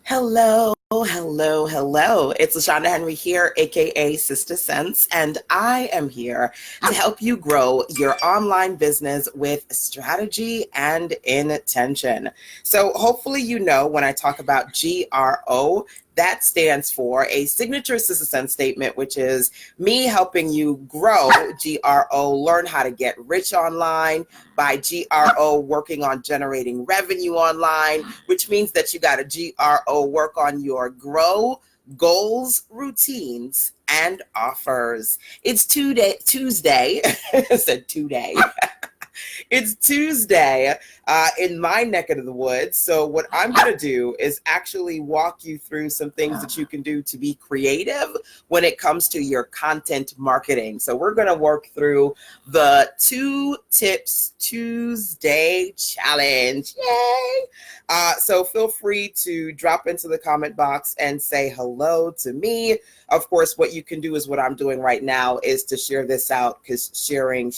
Hello. It's LaShanda Henry here, aka Sister Sense, and I am here to help you grow your online business with strategy and intention. So hopefully you know when I talk about GRO, that stands for a signature Sister Sense statement, which is me helping you grow GRO, learn how to get rich online, by GRO working on generating revenue online, which means that you got to GRO work on your grow goals, routines, and offers. It's Tuesday. I said today. It's Tuesday in my neck of the woods. So what I'm going to do is actually walk you through some things that you can do to be creative when it comes to your content marketing. So we're going to work through the 2 Tips Tuesday challenge. Yay! So feel free to drop into the comment box and say hello to me. Of course, what you can do is what I'm doing right now is to share this out, because sharing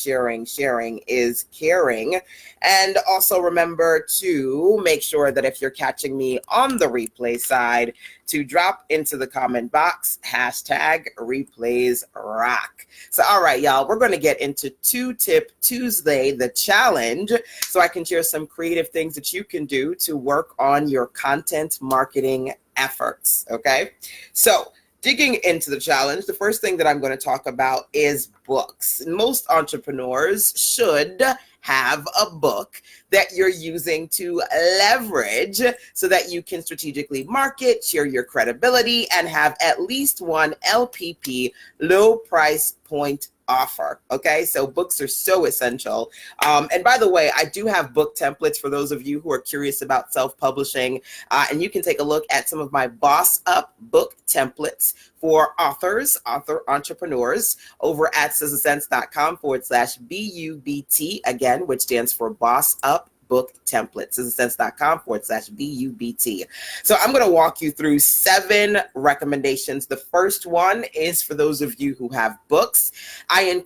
is caring. And also remember to make sure that if you're catching me on the replay side, to drop into the comment box, #replays rock. So, all right, y'all, we're going to get into 2 Tip Tuesday, the challenge, so I can share some creative things that you can do to work on your content marketing efforts. Okay. So, digging into the challenge, the first thing that I'm going to talk about is books. Most entrepreneurs should have a book that you're using to leverage so that you can strategically market, share your credibility, and have at least one LPP, low price point offer. Okay, so books are so essential. And by the way, I do have book templates for those of you who are curious about self-publishing, and you can take a look at some of my Boss Up book templates for author entrepreneurs over at sistersense.com/BUBT, again, which stands for Boss Up book template, sistersense.com/BUBT. So I'm going to walk you through 7 recommendations. The first one is for those of you who have books. I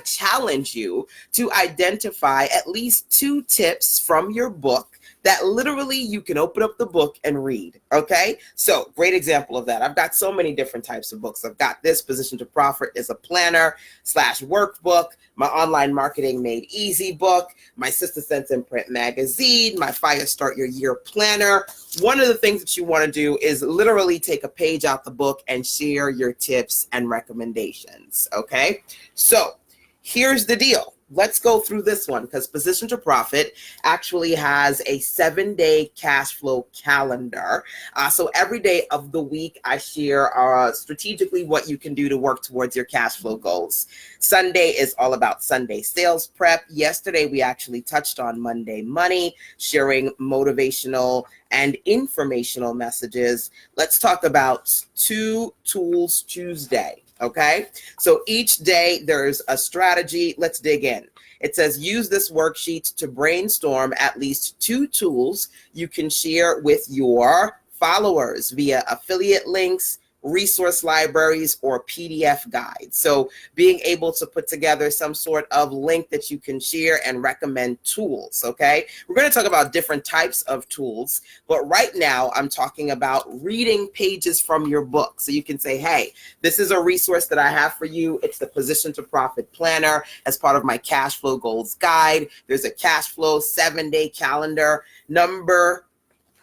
challenge you to identify at least 2 tips from your book that literally you can open up the book and read. Okay, so great example of that. I've got so many different types of books. I've got this Position to Profit is a planner/workbook, my Online Marketing Made Easy book, my Sister Sense in Print magazine, my Fire Start Your Year planner. One of the things that you want to do is literally take a page out the book and share your tips and recommendations. Okay, so here's the deal. Let's go through this one, because Position to Profit actually has a 7-day cash flow calendar. So every day of the week, I share strategically what you can do to work towards your cash flow goals. Sunday is all about Sunday sales prep. Yesterday, we actually touched on Monday money, sharing motivational and informational messages. Let's talk about 2 Tools Tuesday. Okay, so each day there's a strategy. Let's dig in. It says use this worksheet to brainstorm at least 2 tools you can share with your followers via affiliate links, resource libraries, or PDF guides. So being able to put together some sort of link that you can share and recommend tools. Okay, we're going to talk about different types of tools, but right now I'm talking about reading pages from your book. So you can say, hey, this is a resource that I have for you. It's the Position to Profit planner as part of my cash flow goals guide. There's a cash flow 7-day calendar. Number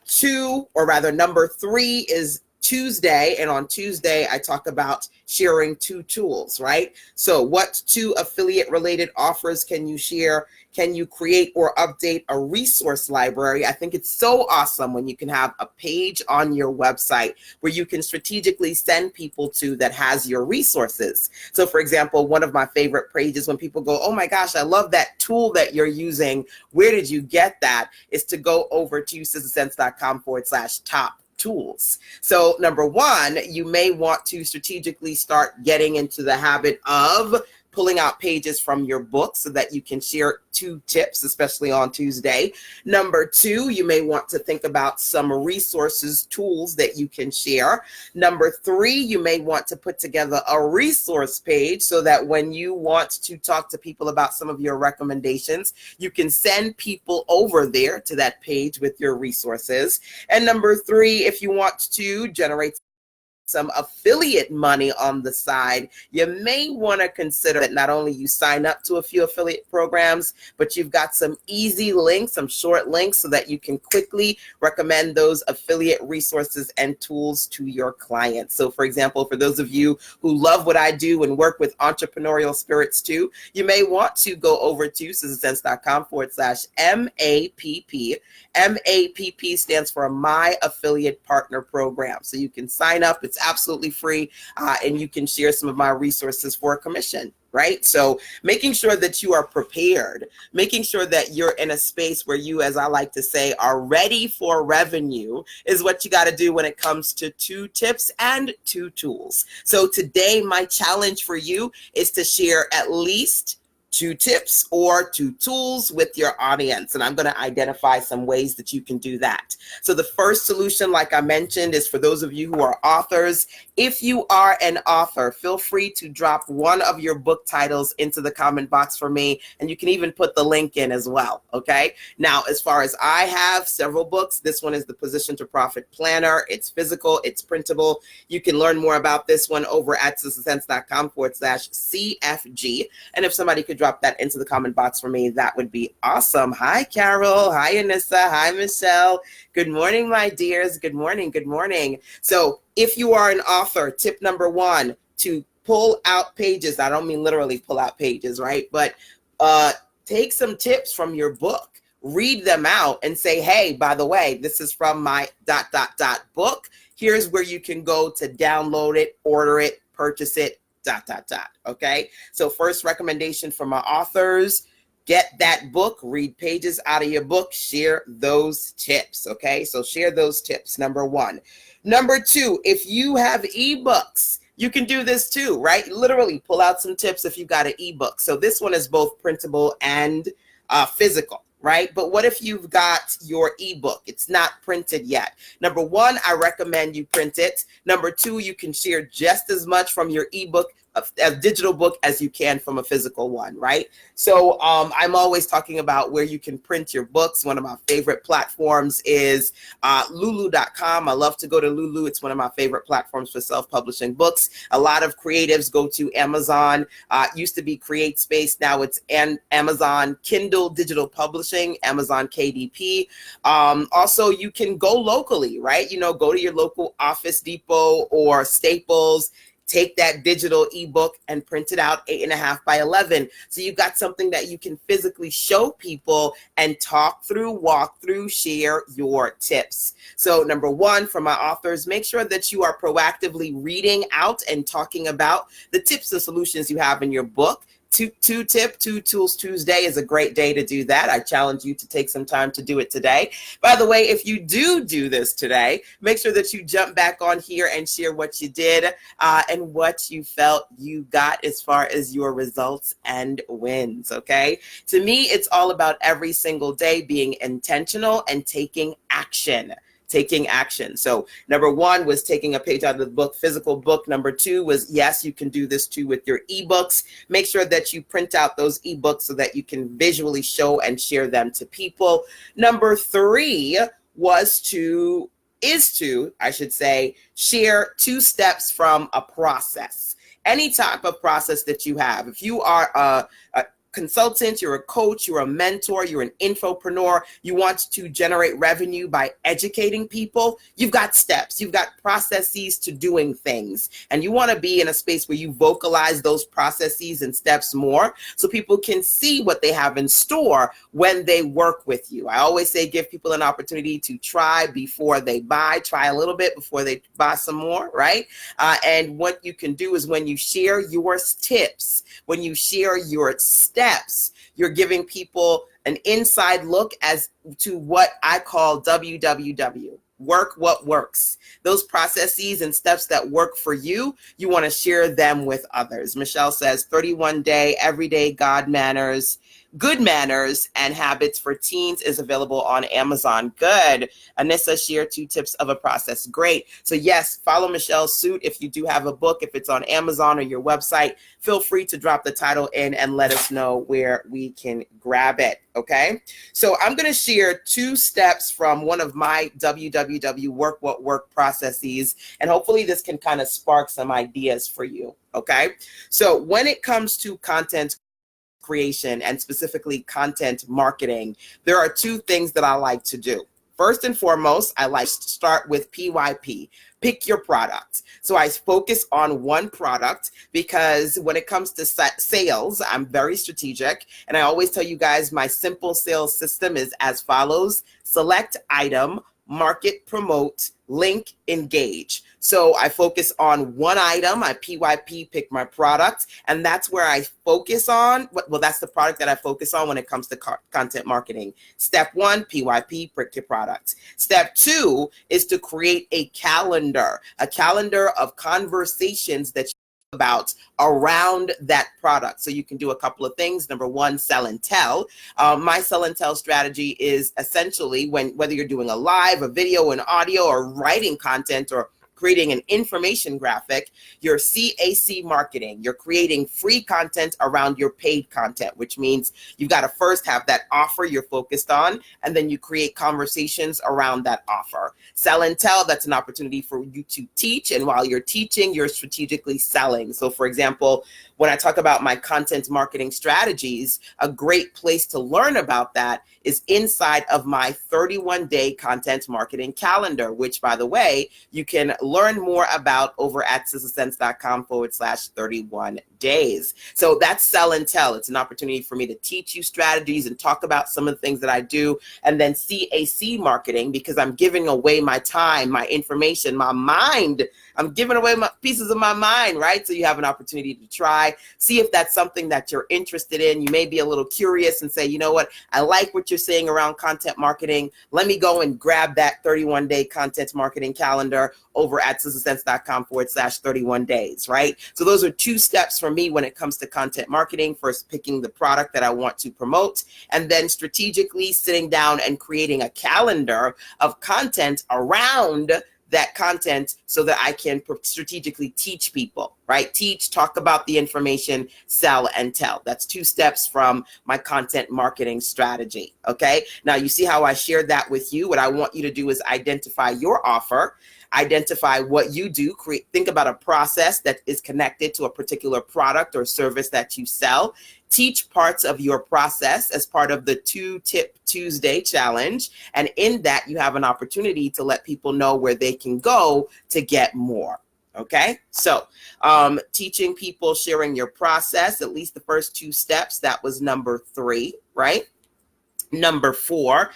3 is Tuesday, and on Tuesday I talk about sharing 2 tools, right? So what 2 affiliate related offers can you share? Can you create or update a resource library? I think it's so awesome when you can have a page on your website where you can strategically send people to that has your resources. So for example, one of my favorite pages when people go, oh my gosh, I love that tool that you're using, where did you get that? Is to go over to sistersense.com/top tools. So number 1, you may want to strategically start getting into the habit of pulling out pages from your book so that you can share 2 tips, especially on Tuesday. Number 2, you may want to think about some resources, tools that you can share. Number 3, you may want to put together a resource page so that when you want to talk to people about some of your recommendations, you can send people over there to that page with your resources. And number 3, if you want to generate some affiliate money on the side, you may want to consider that not only you sign up to a few affiliate programs, but you've got some easy links, some short links so that you can quickly recommend those affiliate resources and tools to your clients. So for example, for those of you who love what I do and work with entrepreneurial spirits too, you may want to go over to SizzleSense.com/MAPP. MAPP stands for My Affiliate Partner Program. So you can sign up. It's absolutely free, and you can share some of my resources for a commission, right? So making sure that you are prepared, making sure that you're in a space where you, as I like to say, are ready for revenue is what you got to do when it comes to 2 tips and 2 tools. So today, my challenge for you is to share at least 2 tips or 2 tools with your audience. And I'm going to identify some ways that you can do that. So the first solution, like I mentioned, is for those of you who are authors. If you are an author, feel free to drop one of your book titles into the comment box for me. And you can even put the link in as well. Okay. Now, as far as I have several books, this one is the Position to Profit Planner. It's physical, it's printable. You can learn more about this one over at SizzleSense.com/CFG. And if somebody could drop that into the comment box for me, that would be awesome. Hi, Carol. Hi, Anissa. Hi, Michelle. Good morning, my dears. Good morning. Good morning. So if you are an author, tip number 1, to pull out pages. I don't mean literally pull out pages, right? But take some tips from your book, read them out and say, hey, by the way, this is from my ... book. Here's where you can go to download it, order it, purchase it, ... Okay. So first recommendation for my authors, get that book, read pages out of your book, share those tips. Okay. So share those tips. Number 1. Number 2, if you have ebooks, you can do this too, right? Literally pull out some tips if you got an ebook. So this one is both printable and physical, right? But what if you've got your ebook? It's not printed yet. Number 1, I recommend you print it. Number 2, you can share just as much from your ebook, a digital book, as you can from a physical one, right? So I'm always talking about where you can print your books. One of my favorite platforms is lulu.com. I love to go to Lulu. It's one of my favorite platforms for self-publishing books. A lot of creatives go to Amazon. Used to be CreateSpace. Now it's Amazon Kindle Digital Publishing, Amazon KDP. Also, you can go locally, right? You know, go to your local Office Depot or Staples. Take that digital ebook and print it out 8.5 by 11. So you've got something that you can physically show people and talk through, walk through, share your tips. So number 1, for my authors, make sure that you are proactively reading out and talking about the tips and solutions you have in your book. 2 Tools Tuesday is a great day to do that. I challenge you to take some time to do it today. By the way, if you do this today, make sure that you jump back on here and share what you did and what you felt you got as far as your results and wins, okay? To me, it's all about every single day being intentional and taking action. So number 1 was taking a page out of the book, physical book. Number 2 was, yes, you can do this too with your ebooks. Make sure that you print out those ebooks so that you can visually show and share them to people. Number 3 is to share 2 steps from a process. Any type of process that you have. If you are a consultant, you're a coach, you're a mentor, you're an infopreneur, you want to generate revenue by educating people, you've got steps, you've got processes to doing things. And you want to be in a space where you vocalize those processes and steps more so people can see what they have in store when they work with you. I always say give people an opportunity to try before they buy, try a little bit before they buy some more, right? And what you can do is when you share your tips, when you share your steps, you're giving people an inside look as to what I call WWW. work what works. Those processes and steps that work for you, you want to share them with others. Michelle says 31-day, everyday good manners and habits for teens is available on Amazon. Good. Anissa, share 2 tips of a process. Great. So yes, follow Michelle's suit. If you do have a book, if it's on Amazon or your website, feel free to drop the title in and let us know where we can grab it. Okay. So I'm going to share 2 steps from one of my WWW Work What Work processes, and hopefully this can kind of spark some ideas for you. Okay. So when it comes to content creation and specifically content marketing, there are 2 things that I like to do. First and foremost, I like to start with PYP, pick your product. So I focus on one product because when it comes to sales, I'm very strategic. And I always tell you guys, my simple sales system is as follows: select item, market, promote, link, engage. So I focus on one item, I PYP, pick my product, and that's where I focus on. Well, that's the product that I focus on when it comes to content marketing. Step 1, PYP, pick your product. Step 2 is to create a calendar of conversations that about around that product. So you can do a couple of things. Number 1, sell and tell. My sell and tell strategy is essentially whether you're doing a live, a video, an audio, or writing content, or creating an information graphic, you're CAC marketing. You're creating free content around your paid content, which means you've got to first have that offer you're focused on, and then you create conversations around that offer. Sell and tell, that's an opportunity for you to teach, and while you're teaching, you're strategically selling. So for example, when I talk about my content marketing strategies, a great place to learn about that is inside of my 31-day content marketing calendar, which, by the way, you can learn more about over at sistasense.com/31 days. So that's sell and tell. It's an opportunity for me to teach you strategies and talk about some of the things that I do. And then CAC marketing, because I'm giving away my time, my information, my mind. I'm giving away my pieces of my mind, right? So you have an opportunity to try, see if that's something that you're interested in. You may be a little curious and say, you know what, I like what you're saying around content marketing. Let me go and grab that 31-day content marketing calendar over at sistasense.com/31 days, right? So those are 2 steps for me when it comes to content marketing. First, picking the product that I want to promote, and then strategically sitting down and creating a calendar of content around that content so that I can strategically teach people, right? Teach, talk about the information, sell and tell. That's 2 steps from my content marketing strategy, okay? Now you see how I shared that with you. What I want you to do is identify your offer, identify what you do, think about a process that is connected to a particular product or service that you sell. Teach parts of your process as part of the 2-Tip Tuesday challenge. And in that, you have an opportunity to let people know where they can go to get more. Okay, so teaching people, sharing your process, at least the first 2 steps, that was number 3, right? Number 4,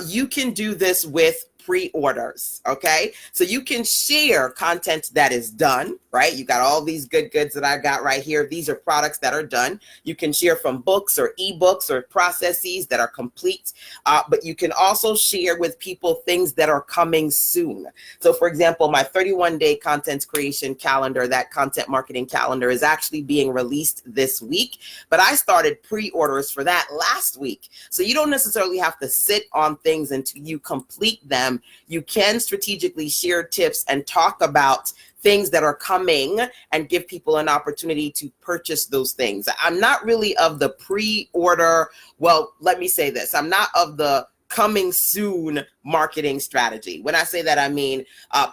you can do this with pre-orders, okay? So you can share content that is done, right? You got all these good goods that I got right here. These are products that are done. You can share from books or ebooks or processes that are complete, but you can also share with people things that are coming soon. So for example, my 31-day content creation calendar, that content marketing calendar, is actually being released this week, but I started pre-orders for that last week. So you don't necessarily have to sit on things until you complete them. You can strategically share tips and talk about things that are coming and give people an opportunity to purchase those things. I'm not really of the pre-order, well, let me say this, I'm not of the coming soon marketing strategy. When I say that, I mean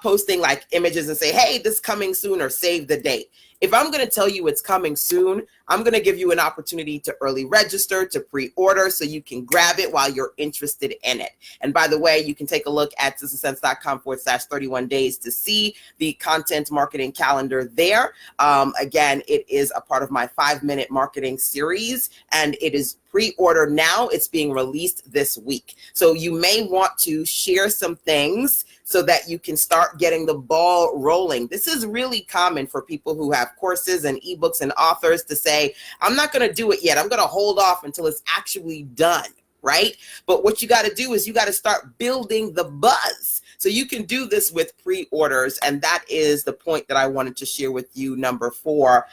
posting like images and say, hey, this coming soon, or save the date. If I'm going to tell you it's coming soon, I'm going to give you an opportunity to early register, to pre-order, so you can grab it while you're interested in it. And by the way, you can take a look at sistasense.com/31 days to see the content marketing calendar there. Again, it is a part of my 5-minute marketing series, and it is pre-order now. It's being released this week. So you may want to share some things so that you can start getting the ball rolling. This is really common for people who have courses and ebooks and authors to say, I'm not going to do it yet. I'm going to hold off until it's actually done, right? But what you got to do is you got to start building the buzz. So you can do this with pre-orders, and that is the point that I wanted to share with you. Number 4,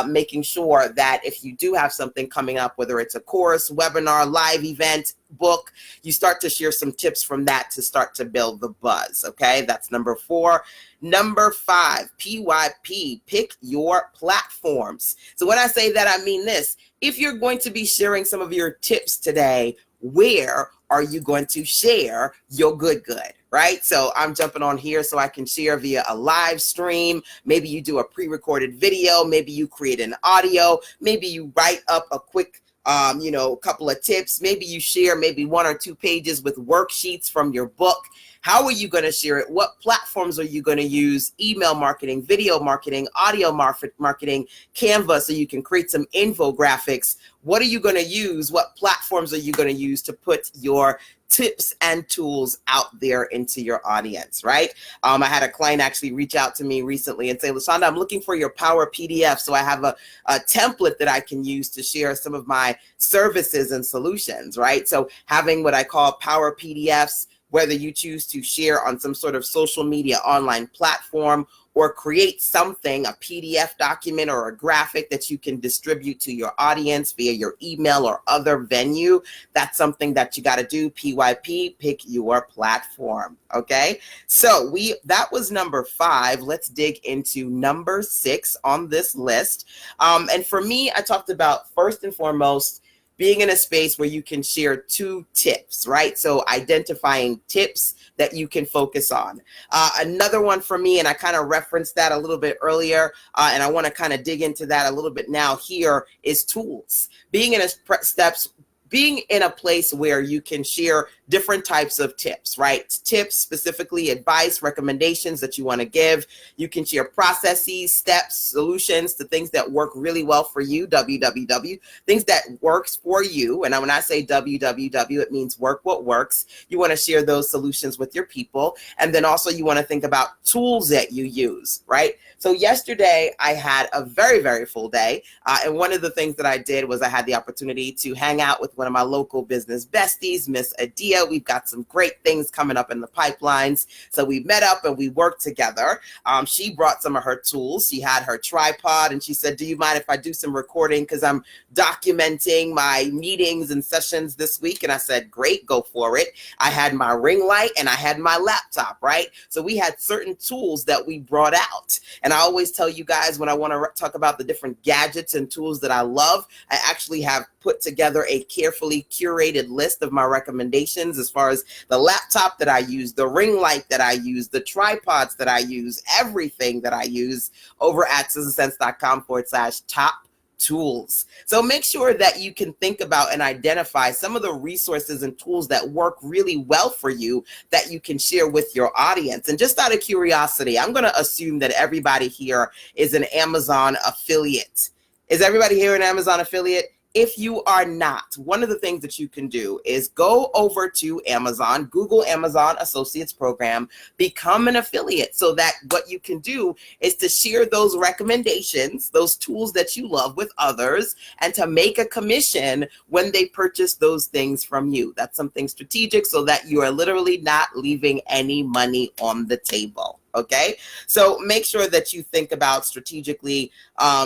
making sure that if you do have something coming up, whether it's a course, webinar, live event, book, you start to share some tips from that to start to build the buzz. Okay, that's number 4. Number 5, PYP, pick your platforms. So when I say that, I mean this. If you're going to be sharing some of your tips today, where are you going to share your good, right? So I'm jumping on here so I can share via a live stream. Maybe you do a pre-recorded video. Maybe you create an audio. Maybe you write up a quick couple of tips. Maybe you share maybe 1 or 2 pages with worksheets from your book. How are you going to share it? What platforms are you going to use? Email marketing, video marketing, audio marketing, Canva, so you can create some infographics. What are you going to use? What platforms are you going to use to put your tips and tools out there into your audience, right? I had a client actually reach out to me recently and say, LaShanda, I'm looking for your Power PDF. So I have a template that I can use to share some of my services and solutions, right? So having what I call Power PDFs, whether you choose to share on some sort of social media online platform or create something, a PDF document or a graphic that you can distribute to your audience via your email or other venue, that's something that you got to do. PYP, pick your platform. Okay, so that was number 5. Let's dig into number 6 on this list. And for me, I talked about first and foremost, being in a space where you can share 2 tips, right? So identifying tips that you can focus on. Another one for me, and I kind of referenced that a little bit earlier, and I want to kind of dig into that a little bit now here, is tools. Being in a place where you can share different types of tips, right? Tips, specifically advice, recommendations that you want to give. You can share processes, steps, solutions to things that work really well for you, things that works for you. And when I say WWW, it means work what works. You want to share those solutions with your people. And then also you want to think about tools that you use, right? So yesterday I had a very, very full day. And one of the things that I did was I had the opportunity to hang out with one of my local business besties, Miss Adia. We've got some great things coming up in the pipelines. So we met up and we worked together. She brought some of her tools. She had her tripod and she said, do you mind if I do some recording? Because I'm documenting my meetings and sessions this week. And I said, great, go for it. I had my ring light and I had my laptop, right? So we had certain tools that we brought out. And I always tell you guys when I want to talk about the different gadgets and tools that I love, I actually have put together a carefully curated list of my recommendations as far as the laptop that I use, the ring light that I use, the tripods that I use, everything that I use over at sizzlesense.com/top tools. So make sure that you can think about and identify some of the resources and tools that work really well for you that you can share with your audience. And just out of curiosity, I'm going to assume that everybody here is an Amazon affiliate. Is everybody here an Amazon affiliate? If you are not, one of the things that you can do is go over to Amazon, Google Amazon Associates Program, become an affiliate, so that what you can do is to share those recommendations, those tools that you love with others, and to make a commission when they purchase those things from you. That's something strategic so that you are literally not leaving any money on the table. Okay, so make sure that you think about strategically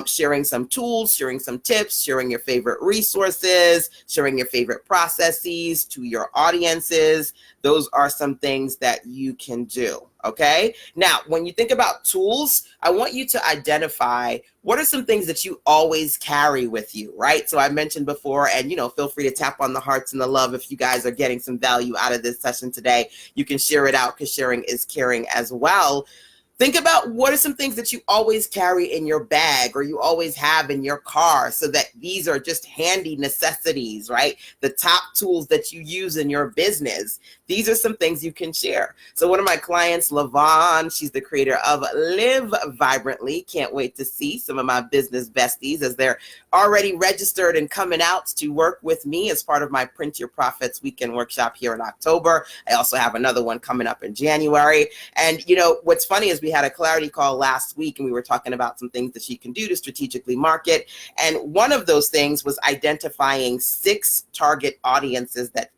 sharing some tools, sharing some tips, sharing your favorite resources, sharing your favorite processes to your audiences. Those are some things that you can do. Okay, now when you think about tools, I want you to identify what are some things that you always carry with you, right? So I mentioned before, and feel free to tap on the hearts and the love if you guys are getting some value out of this session today. You can share it out because sharing is caring as well. Think about what are some things that you always carry in your bag or you always have in your car, so that these are just handy necessities, right? The top tools that you use in your business. These are some things you can share. So one of my clients, Lavon, she's the creator of Live Vibrantly. Can't wait to see some of my business besties as they're already registered and coming out to work with me as part of my Print Your Profits Weekend Workshop here in October. I also have another one coming up in January. And what's funny is we we had a clarity call last week and we were talking about some things that she can do to strategically market. And one of those things was identifying 5 target audiences that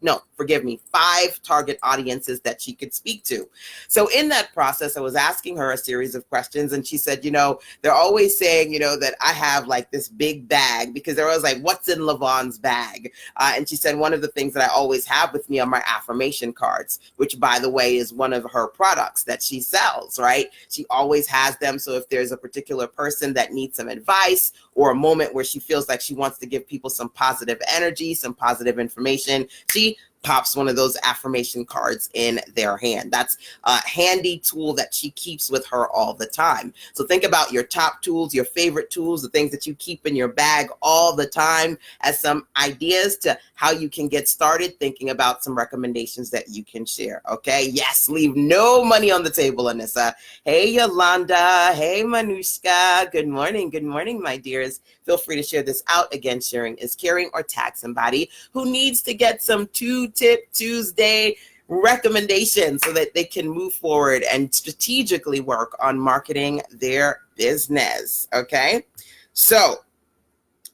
she could speak to. So in that process, I was asking her a series of questions, and she said, they're always saying, that I have like this big bag, because they're always like, what's in Lavon's bag? And she said, one of the things that I always have with me are my affirmation cards, which, by the way, is one of her products that she sells, right? She always has them. So if there's a particular person that needs some advice or a moment where she feels like she wants to give people some positive energy, some positive information, she pops one of those affirmation cards in their hand. That's a handy tool that she keeps with her all the time. So think about your top tools, your favorite tools, the things that you keep in your bag all the time, as some ideas to how you can get started thinking about some recommendations that you can share. Okay. Yes. Leave no money on the table, Anissa. Hey, Yolanda. Hey, Manushka. Good morning. Good morning, my dears. Feel free to share this out. Again, sharing is caring, or tag somebody who needs to get some Tip Tuesday recommendations so that they can move forward and strategically work on marketing their business. Okay, so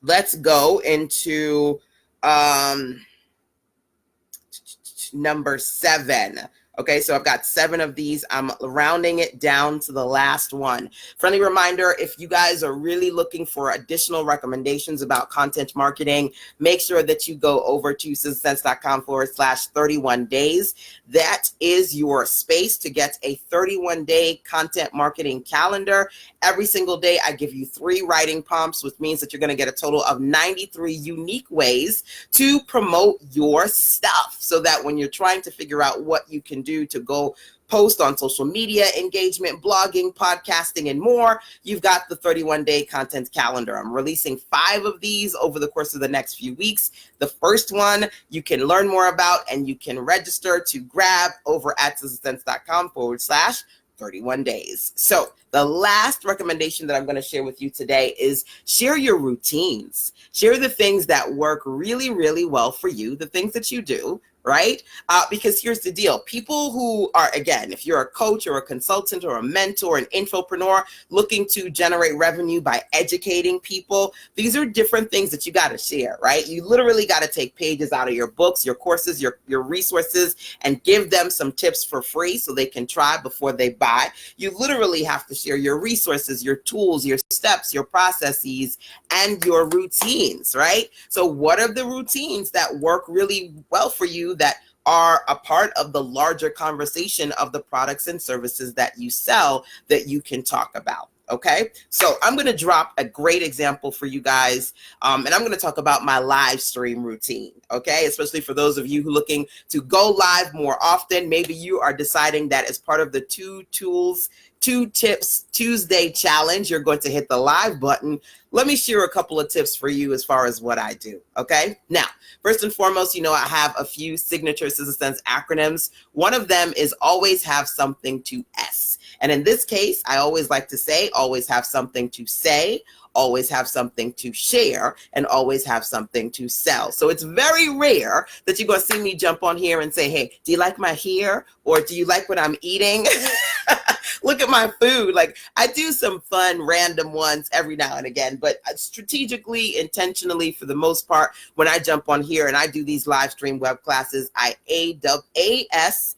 let's go into number 7. Okay, so I've got 7 of these. I'm rounding it down to the last one. Friendly reminder, if you guys are really looking for additional recommendations about content marketing, make sure that you go over to SusanSense.com/31 days. That is your space to get a 31-day content marketing calendar. Every single day, I give you 3 writing prompts, which means that you're going to get a total of 93 unique ways to promote your stuff, so that when you're trying to figure out what you can do to go post on social media, engagement, blogging, podcasting, and more, you've got the 31-day content calendar. I'm releasing 5 of these over the course of the next few weeks. The first one you can learn more about, and you can register to grab over at SusanSense.com/31 days. So the last recommendation that I'm going to share with you today is share your routines. Share the things that work really, really well for you, the things that you do, right? Because here's the deal. People who are, again, if you're a coach or a consultant or a mentor, an infopreneur looking to generate revenue by educating people, these are different things that you got to share, right? You literally got to take pages out of your books, your courses, your resources, and give them some tips for free so they can try before they buy. You literally have to share your resources, your tools, your steps, your processes, and your routines, right? So what are the routines that work really well for you that are a part of the larger conversation of the products and services that you sell that you can talk about? Okay, so I'm going to drop a great example for you guys, and I'm going to talk about my live stream routine, okay, especially for those of you who are looking to go live more often. Maybe you are deciding that as part of the 2 Tips Tuesday challenge, you're going to hit the live button. Let me share a couple of tips for you as far as what I do, okay? Now, first and foremost, I have a few signature Susan Sense acronyms. One of them is always have something to S. And in this case, I always like to say, always have something to say, always have something to share, and always have something to sell. So it's very rare that you're going to see me jump on here and say, hey, do you like my hair? Or do you like what I'm eating? Look at my food. Like, I do some fun, random ones every now and again, but strategically, intentionally, for the most part, when I jump on here and I do these live stream web classes, I AHSTS.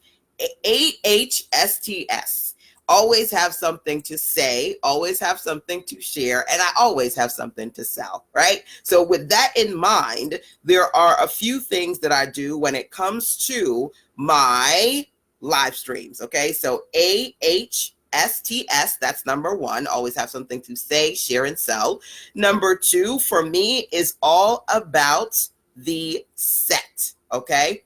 Always have something to say, always have something to share, and I always have something to sell, right? So with that in mind, there are a few things that I do when it comes to my live streams, okay? So AHSTS, that's number 1, always have something to say, share, and sell. Number 2 for me is all about the set, okay?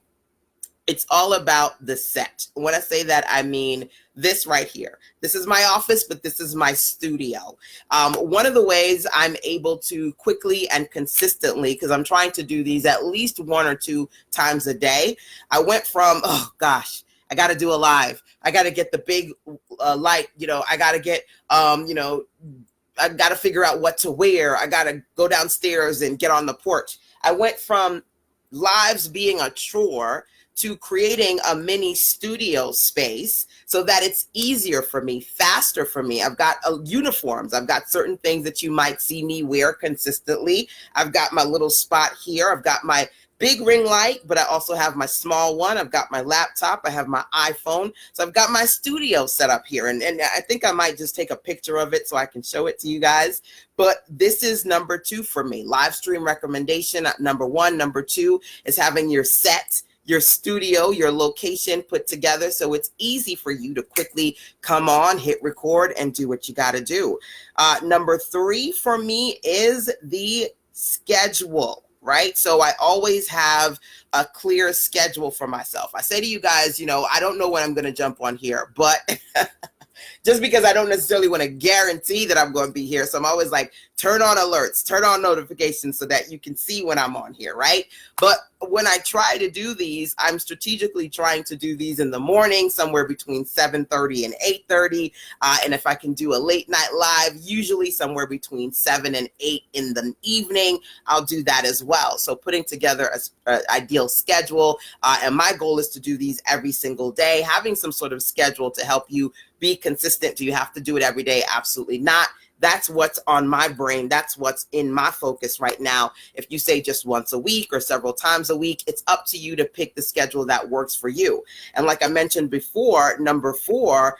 It's all about the set. When I say that, I mean this right here. This is my office, but this is my studio. One of the ways I'm able to quickly and consistently, because I'm trying to do these at least 1 or 2 times a day, I went from, oh gosh, I got to do a live. I got to get the big light, I got to get, I got to figure out what to wear. I got to go downstairs and get on the porch. I went from lives being a chore to creating a mini studio space so that it's easier for me, faster for me. I've got uniforms. I've got certain things that you might see me wear consistently. I've got my little spot here. I've got my big ring light, but I also have my small one. I've got my laptop. I have my iPhone. So I've got my studio set up here. And I think I might just take a picture of it so I can show it to you guys. But this is number 2 for me. Live stream recommendation, number 1. Number 2 is having your set, your studio, your location put together so it's easy for you to quickly come on, hit record, and do what you got to do. Number 3 for me is the schedule. Right? So I always have a clear schedule for myself. I say to you guys, I don't know when I'm going to jump on here, but just because I don't necessarily want to guarantee that I'm going to be here. So I'm always like, turn on alerts, turn on notifications so that you can see when I'm on here, right? But when I try to do these, I'm strategically trying to do these in the morning, somewhere between 7:30 and 8:30. And if I can do a late night live, usually somewhere between 7 and 8 in the evening, I'll do that as well. So putting together an ideal schedule. And my goal is to do these every single day, having some sort of schedule to help you be consistent. Do you have to do it every day? Absolutely not. That's what's on my brain. That's what's in my focus right now. If you say just once a week or several times a week, it's up to you to pick the schedule that works for you. And like I mentioned before, number 4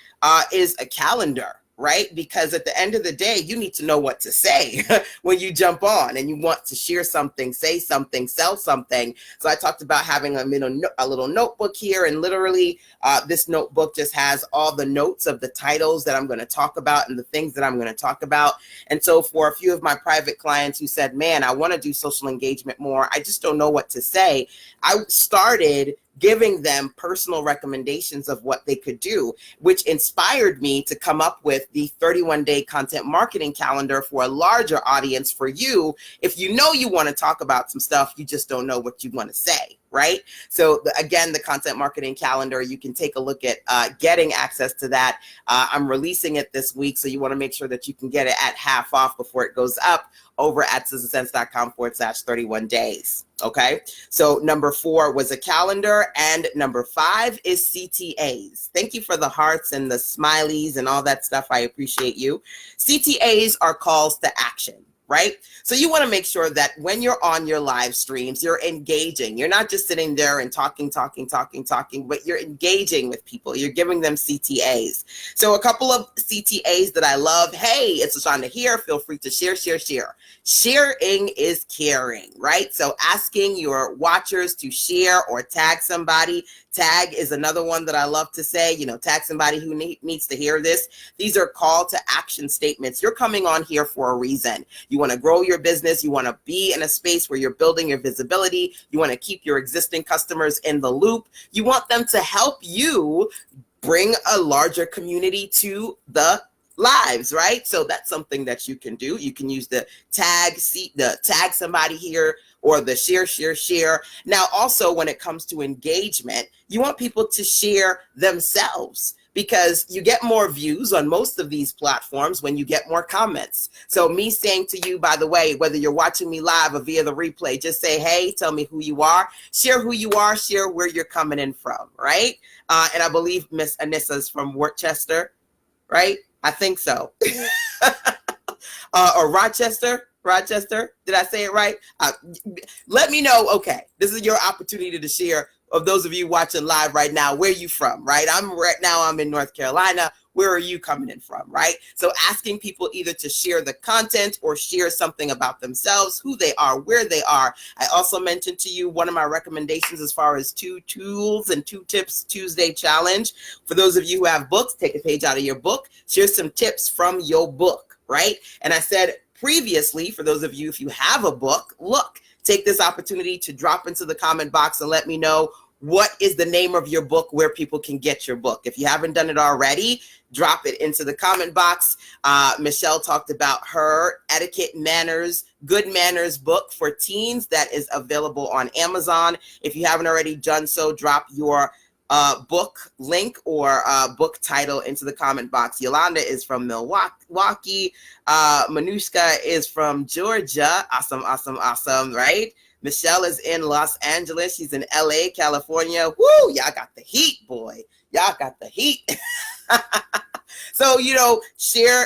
is a calendar. Right? Because at the end of the day, you need to know what to say when you jump on and you want to share something, say something, sell something. So I talked about having a little notebook here, and literally this notebook just has all the notes of the titles that I'm going to talk about and the things that I'm going to talk about. And so for a few of my private clients who said, man, I want to do social engagement more, I just don't know what to say, I started giving them personal recommendations of what they could do, which inspired me to come up with the 31-day content marketing calendar for a larger audience for you. If you know you want to talk about some stuff, you just don't know what you want to say, right? So again, the content marketing calendar, you can take a look at getting access to that. I'm releasing it this week, so you want to make sure that you can get it at half off before it goes up over at sizzlesense.com/31 days. Okay. So number 4 was a calendar, and number 5 is CTAs. Thank you for the hearts and the smileys and all that stuff. I appreciate you. CTAs are calls to action. Right? So you want to make sure that when you're on your live streams, you're engaging. You're not just sitting there and talking, but you're engaging with people. You're giving them CTAs. So a couple of CTAs that I love. Hey, it's LaShanda here. Feel free to share. Sharing is caring, right? So asking your watchers to share or tag somebody. Tag is another one that I love to say, tag somebody who needs to hear this. These are call to action statements. You're coming on here for a reason. You want to grow your business. You want to be in a space where you're building your visibility. You want to keep your existing customers in the loop. You want them to help you bring a larger community to the lives, right? So that's something that you can do. You can use the tag somebody here, or the share. Now, also when it comes to engagement, you want people to share themselves, because you get more views on most of these platforms when you get more comments. So me saying to you, by the way, whether you're watching me live or via the replay, just say, hey, tell me who you are, share who you are, share where you're coming in from, right? And I believe Miss Anissa's from Worcester, right? I think so. Or Rochester. Did I say it right? Let me know. Okay, this is your opportunity to share. Of those of you watching live right now, where are you from, right? I'm in North Carolina. Where are you coming in from, right? So asking people either to share the content or share something about themselves, who they are, where they are. I also mentioned to you one of my recommendations as far as 2 tools and 2 tips Tuesday challenge. For those of you who have books, take a page out of your book, share some tips from your book, right? And I said previously, for those of you, if you have a book, look, take this opportunity to drop into the comment box and let me know what is the name of your book, where people can get your book. If you haven't done it already, drop it into the comment box. Michelle talked about her Etiquette Manners, Good Manners book for teens that is available on Amazon. If you haven't already done so, drop your book link or book title into the comment box. Yolanda is from Milwaukee. Manushka is from Georgia. Awesome, right? Michelle is in Los Angeles. She's in LA, California. Woo, y'all got the heat, boy. Y'all got the heat. So, share,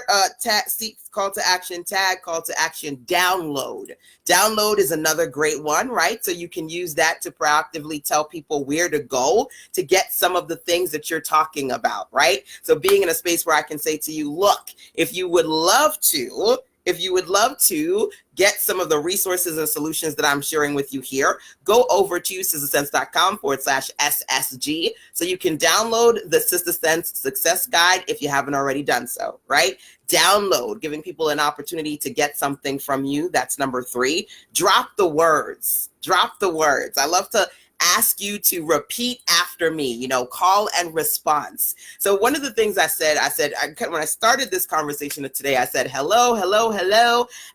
call to action, tag, call to action, download. Download is another great one, right? So you can use that to proactively tell people where to go to get some of the things that you're talking about, right? So being in a space where I can say to you, look, if you would love to get some of the resources and solutions that I'm sharing with you here, go over to sistasense.com/SSG so you can download the Sister Sense Success Guide if you haven't already done so, right? Download, giving people an opportunity to get something from you. That's number 3. Drop the words. Drop the words. I love to ask you to repeat after me, call and response. So one of the things I said, when I started this conversation today, I said, hello.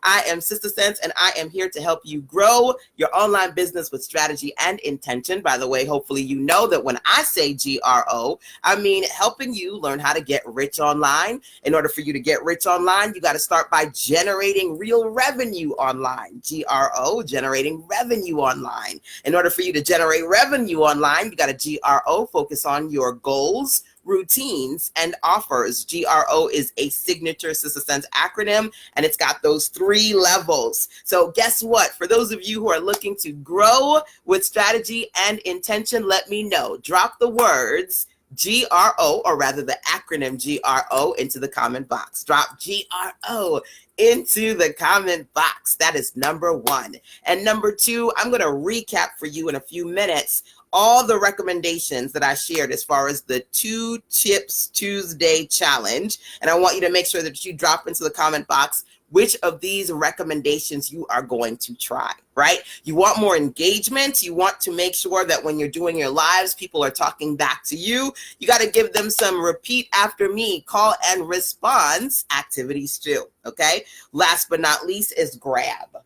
I am Sister Sense, and I am here to help you grow your online business with strategy and intention. By the way, hopefully you know that when I say GRO, I mean helping you learn how to get rich online. In order for you to get rich online, you got to start by generating real revenue online. GRO, generating revenue online. In order for you to generate revenue online, you got a GRO, focus on your goals, routines, and offers. GRO is a signature Sister Sense acronym, and it's got those 3 levels. So guess what? For those of you who are looking to grow with strategy and intention, let me know. Drop the words GRO, or rather the acronym GRO, into the comment box. Drop GRO into the comment box. That is number 1. And number 2, I'm going to recap for you in a few minutes all the recommendations that I shared as far as the 2 Tips Tuesday challenge. And I want you to make sure that you drop into the comment box which of these recommendations you are going to try, right? You want more engagement. You want to make sure that when you're doing your lives, people are talking back to you. You got to give them some repeat after me, call and response activities too, okay? Last but not least is grab.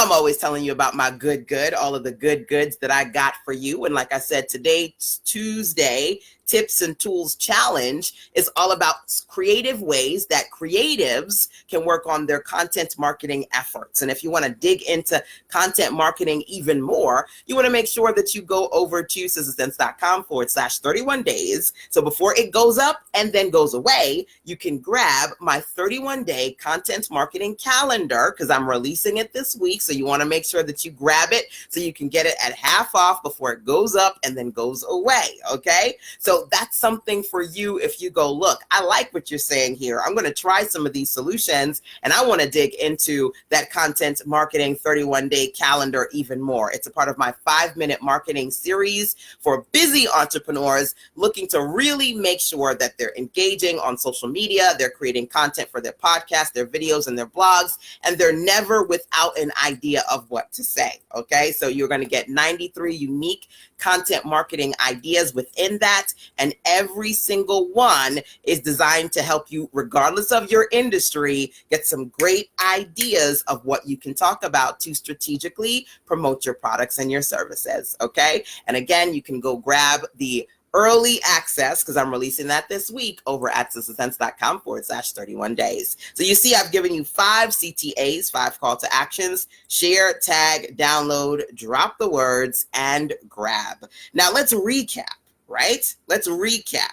I'm always telling you about my good, all of the good goods that I got for you. And like I said, today's Tuesday Tips and Tools Challenge is all about creative ways that creatives can work on their content marketing efforts. And if you want to dig into content marketing even more, you want to make sure that you go over to sistasense.com/31 days. So before it goes up and then goes away, you can grab my 31-day content marketing calendar because I'm releasing it this week. So you want to make sure that you grab it so you can get it at half off before it goes up and then goes away. Okay. So that's something for you if you go, look, I like what you're saying here. I'm going to try some of these solutions and I want to dig into that content marketing 31-day calendar even more. It's a part of my 5-minute marketing series for busy entrepreneurs looking to really make sure that they're engaging on social media, they're creating content for their podcast, their videos, and their blogs, and they're never without an idea of what to say. Okay, so you're going to get 93 unique content marketing ideas within that, and every single one is designed to help you, regardless of your industry, get some great ideas of what you can talk about to strategically promote your products and your services. Okay, and again, you can go grab the early access because I'm releasing that this week over at sistasense.com/31 days. So you see, I've given you 5 CTAs, 5 call to actions: share, tag, download, drop the words, and grab. Now let's recap, right? Let's recap.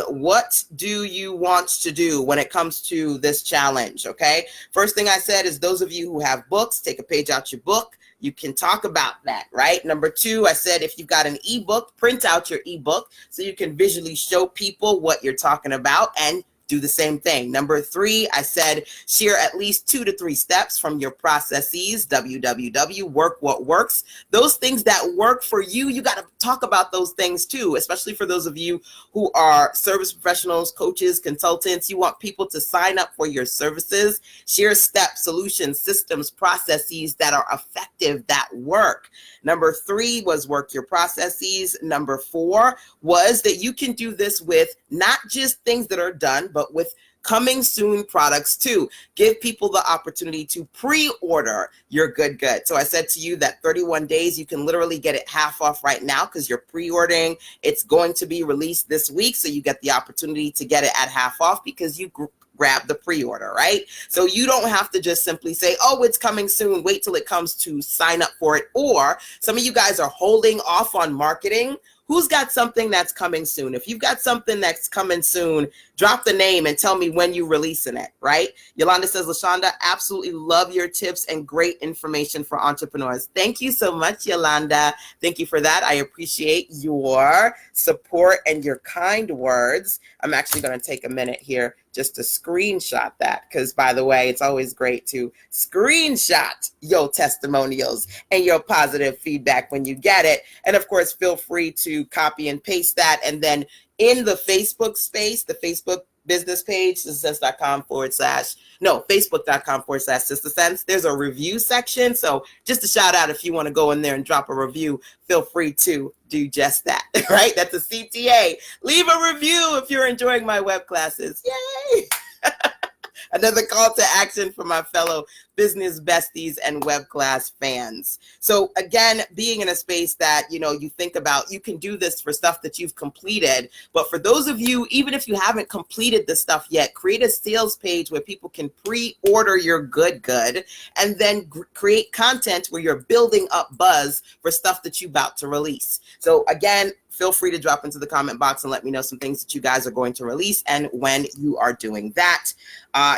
What do you want to do when it comes to this challenge? Okay. First thing I said is those of you who have books, take a page out your book. You can talk about that, right? Number 2, I said if you've got an ebook, print out your ebook so you can visually show people what you're talking about and do the same thing. Number 3, I said share at least 2 to 3 steps from your processes, work what works. Those things that work for you, you got to talk about those things too, especially for those of you who are service professionals, coaches, consultants. You want people to sign up for your services. Share steps, solutions, systems, processes that are effective, that work. Number 3 was work your processes. Number 4 was that you can do this with not just things that are done, but with coming soon products too. Give people the opportunity to pre-order your good. So I said to you that 31 days, you can literally get it half off right now because you're pre-ordering. It's going to be released this week. So you get the opportunity to get it at half off because you grab the pre-order, right? So you don't have to just simply say, oh, it's coming soon, wait till it comes to sign up for it. Or some of you guys are holding off on marketing. Who's got something that's coming soon? If you've got something that's coming soon, drop the name and tell me when you're releasing it, right? Yolanda says, LaShanda, absolutely love your tips and great information for entrepreneurs. Thank you so much, Yolanda. Thank you for that. I appreciate your support and your kind words. I'm actually going to take a minute here just to screenshot that, because by the way, it's always great to screenshot your testimonials and your positive feedback when you get it. And of course, feel free to copy and paste that. And then in the Facebook space, the Facebook business page, facebook.com/sistersense, there's a review section. So just a shout out, if you want to go in there and drop a review, feel free to do just that, right? That's a CTA. Leave a review if you're enjoying my web classes. Yay! Another call to action for my fellow business besties and web class fans. So again, being in a space that, you think about, you can do this for stuff that you've completed. But for those of you, even if you haven't completed the stuff yet, create a sales page where people can pre-order your good, and then create content where you're building up buzz for stuff that you're about to release. So again, feel free to drop into the comment box and let me know some things that you guys are going to release and when you are doing that.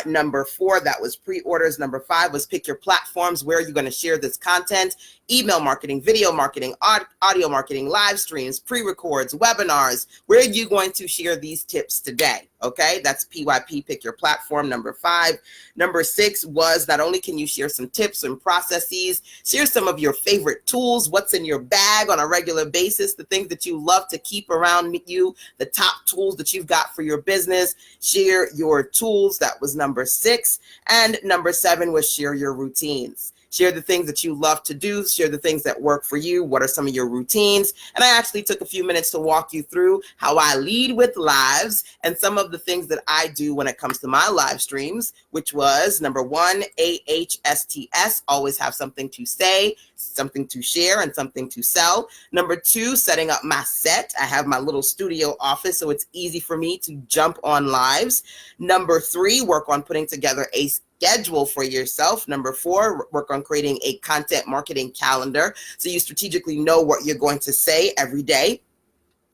Number 4, that was pre-orders. Number 5 was pick your platforms. Where are you going to share this content? Email marketing, video marketing, audio marketing, live streams, pre-records, webinars. Where are you going to share these tips today? Okay, that's PYP, pick your platform, number 5. Number 6 was not only can you share some tips and processes, share some of your favorite tools, what's in your bag on a regular basis, the things that you love to keep around you, the top tools that you've got for your business. Share your tools. That was number 6. And number 7 was share your routines. Share the things that you love to do. Share the things that work for you. What are some of your routines? And I actually took a few minutes to walk you through how I lead with lives and some of the things that I do when it comes to my live streams, which was number 1, AHSTS, always have something to say, something to share, and something to sell. Number 2, setting up my set. I have my little studio office, so it's easy for me to jump on lives. Number 3, work on putting together a schedule for yourself. Number 4, work on creating a content marketing calendar so you strategically know what you're going to say every day.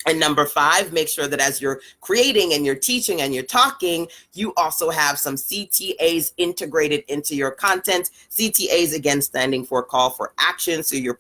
And number 5, make sure that as you're creating and you're teaching and you're talking, you also have some CTAs integrated into your content. CTAs, again, standing for call for action. So you're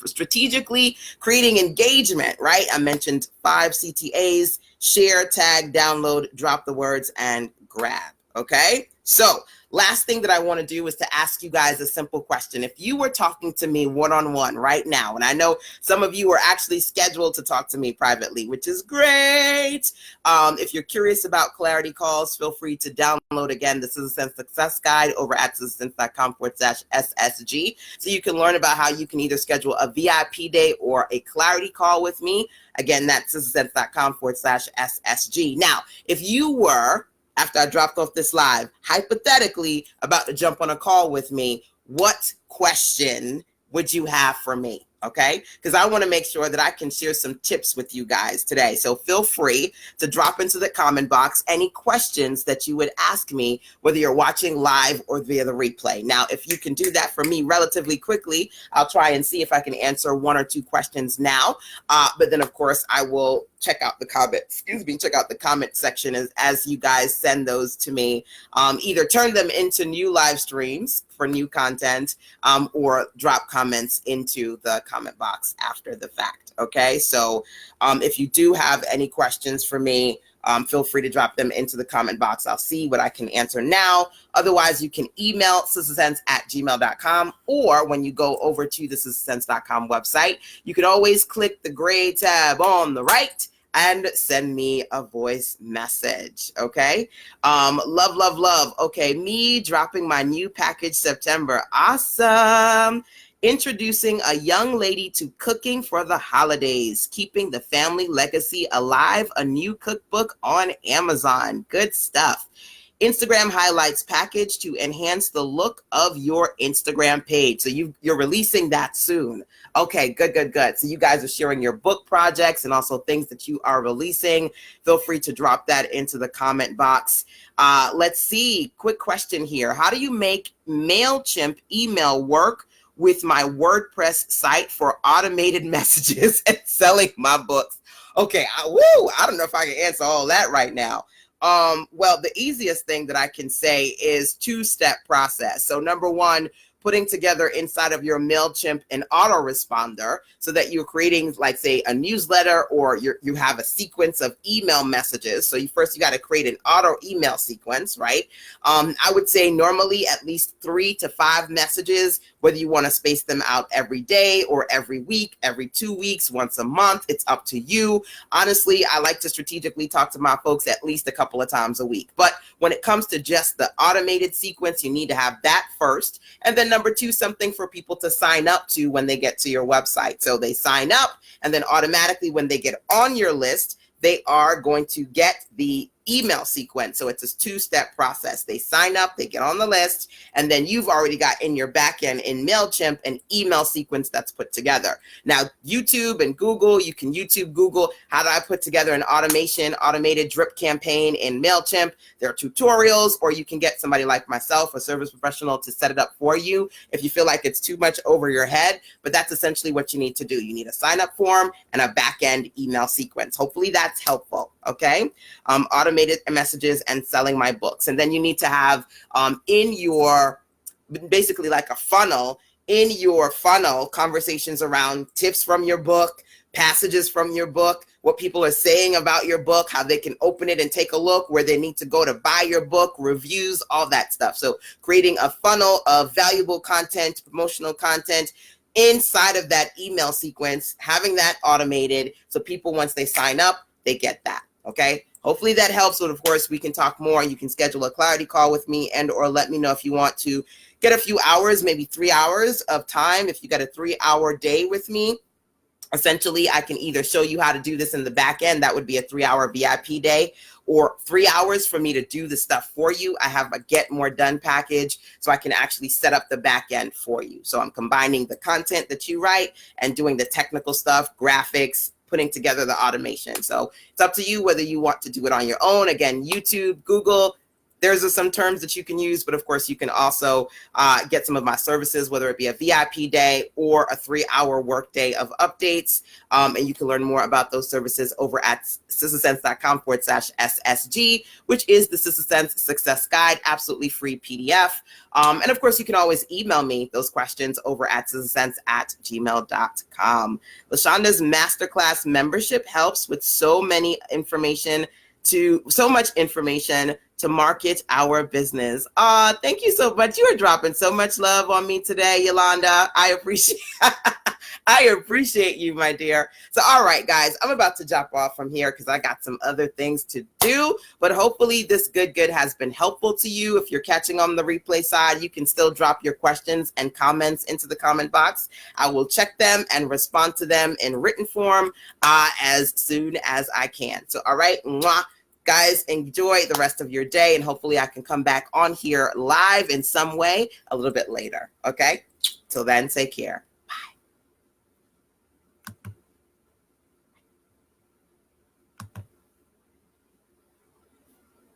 strategically creating engagement, right? I mentioned 5 CTAs: share, tag, download, drop the words, and grab. Okay, so last thing that I want to do is to ask you guys a simple question. If you were talking to me one-on-one right now, and I know some of you are actually scheduled to talk to me privately, which is great. If you're curious about clarity calls, feel free to download, again, the Citizen Success Guide over at citizensense.com/SSG. So you can learn about how you can either schedule a VIP day or a clarity call with me. Again, that's citizensense.com/SSG. Now, if you were, after I dropped off this live, hypothetically about to jump on a call with me, what question would you have for me? Okay, because I want to make sure that I can share some tips with you guys today. So feel free to drop into the comment box any questions that you would ask me, whether you're watching live or via the replay. Now, if you can do that for me relatively quickly, I'll try and see if I can answer 1 or 2 questions now. But then, of course, I will check out the comment section as you guys send those to me. Either turn them into new live streams for new content, or drop comments into the comment box after the fact. Okay, so if you do have any questions for me, feel free to drop them into the comment box. I'll see what I can answer now. Otherwise, you can email sistersense@gmail.com, or when you go over to the sistersense.com website, you can always click the gray tab on the right and send me a voice message. Okay. Love. Okay. Me dropping my new package September. Awesome. Introducing a young lady to cooking for the holidays, keeping the family legacy alive, a new cookbook on Amazon. Good stuff. Instagram highlights package to enhance the look of your Instagram page. So you're releasing that soon. Okay, good. So you guys are sharing your book projects and also things that you are releasing. Feel free to drop that into the comment box. Let's see, quick question here. How do you make MailChimp email work with my WordPress site for automated messages and selling my books? Okay, I don't know if I can answer all that right now. Well, the easiest thing that I can say is two-step process. So number one, putting together inside of your MailChimp an autoresponder so that you're creating, like, say, a newsletter, or you have a sequence of email messages. So you got to create an auto email sequence, right? I would say normally at least 3 to 5 messages, whether you want to space them out every day or every week, every 2 weeks, once a month, it's up to you. Honestly, I like to strategically talk to my folks at least a couple of times a week. But when it comes to just the automated sequence, you need to have that first. And then number 2, something for people to sign up to when they get to your website. So they sign up, and then automatically when they get on your list, they are going to get the email sequence. So it's a 2-step process. They sign up, they get on the list, and then you've already got in your backend in MailChimp an email sequence that's put together. Now, YouTube and Google, you can Google, how do I put together an automated drip campaign in MailChimp? There are tutorials, or you can get somebody like myself, a service professional, to set it up for you if you feel like it's too much over your head. But that's essentially what you need to do. You need a sign-up form and a back-end email sequence. Hopefully that's helpful, okay? Automated messages and selling my books. And then you need to have in your, basically like a funnel, in your funnel, conversations around tips from your book, passages from your book, what people are saying about your book, how they can open it and take a look, where they need to go to buy your book, reviews, all that stuff. So creating a funnel of valuable content, promotional content inside of that email sequence, having that automated so people, once they sign up, they get that. Okay, hopefully that helps. So of course we can talk more. You can schedule a clarity call with me, and or let me know if you want to get a few hours, maybe 3 hours of time. If you got a 3-hour day with me, essentially I can either show you how to do this in the back end. That would be a 3-hour VIP day, or 3 hours for me to do the stuff for you. I have a Get More Done package, so I can actually set up the back end for you. So I'm combining the content that you write and doing the technical stuff, graphics, putting together the automation. So it's up to you whether you want to do it on your own. Again, YouTube, Google, there's some terms that you can use, but of course you can also get some of my services, whether it be a VIP day or a 3-hour work day of updates. And you can learn more about those services over at sistasense.com/SSG, which is the Sister Sense Success Guide, absolutely free PDF. And of course, you can always email me those questions over at sistasense@gmail.com. LaShanda's Masterclass membership helps with so much information to market our business. Thank you so much. You are dropping so much love on me today, Yolanda. I appreciate you, my dear. So, all right, guys, I'm about to drop off from here because I got some other things to do, but hopefully this good has been helpful to you. If you're catching on the replay side, you can still drop your questions and comments into the comment box. I will check them and respond to them in written form as soon as I can. So, all right, mwah. Guys, enjoy the rest of your day, and hopefully I can come back on here live in some way a little bit later. Okay? Till then, take care.